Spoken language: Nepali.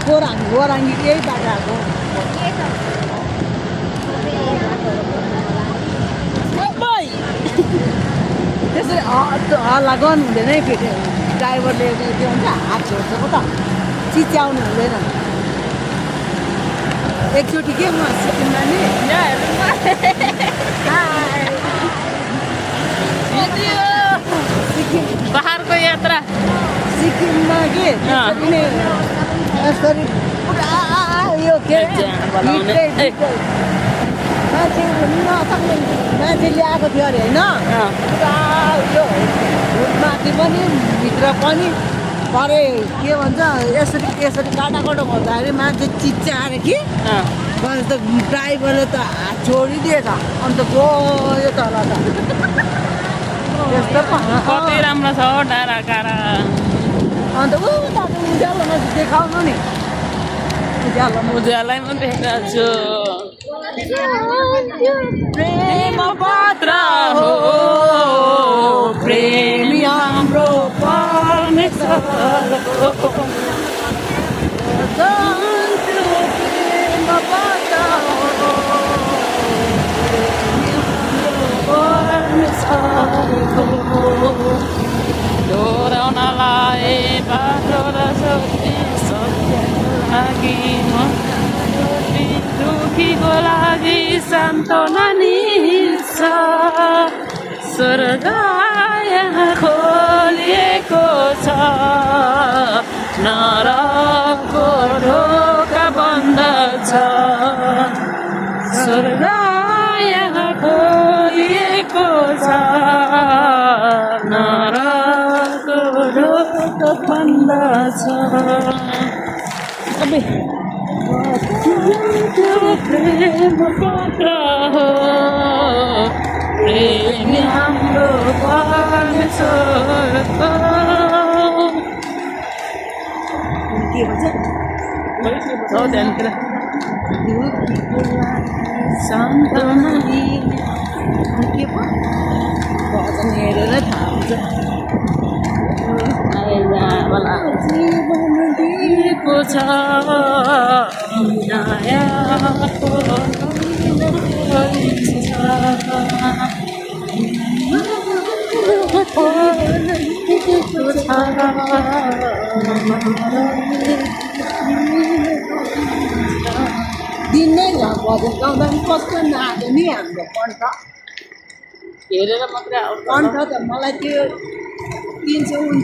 गोराङ्गी यही बाटो आएको त्यसरी हल्ला गर्नु हुँदैन है फेरि ड्राइभरले के भन्छ हात छोड्छ पो त चिच्याउनु हुँदैन एकचोटि के म सिक्किममा नि सिक्किम पहाडको यात्रा सिक्किममा के यसरी पुरा यो के मान्छे नसक्ने मान्छे ल्याएको थियो अरे होइन पुरा यो माथि पनि भित्र पनि परे के भन्छ यसरी यसरी काटाकाटो गर्दाखेरि मान्छे चिच्याएर कि अन्त ड्राइभरले त हात छोडिदिएछ अन्त गयो तल त त्यस्तो कति राम्रो छ हो डाँडा काँडा अन्त उज्यालोमा देखाउनु नि उज्यालैमा देखाएको छु प्रेम पत्र हो प्रेमी हाम्रो परमेश्वर हो प्रेम पत्र दोहोऱ्याउनलाई बाटो र सोध्ने सत्यको लागि दुखीको लागि सान्त्वना निस्छ स्वर्ग यहाँ खोलिएको छ नरकको ढोका बन्द छ स्वर्ग यहाँ खोलिएको छ नरकको ढोका बन्द छ अबे प्रेम पत्र हो प्रेमी हाम्रो परमेश्वर हो के भन्छ त्यहाँतिर सान्त्वना के भजन हेरेर थाहा हुन्छ जीवन दिएको छ नयाँको दिनै भजन गाउँदा पनि कस्तो नाच्यो नि हाम्रो कण्ठ हेरेर मात्रै आउँछ कण्ठ त मलाई त्यो 329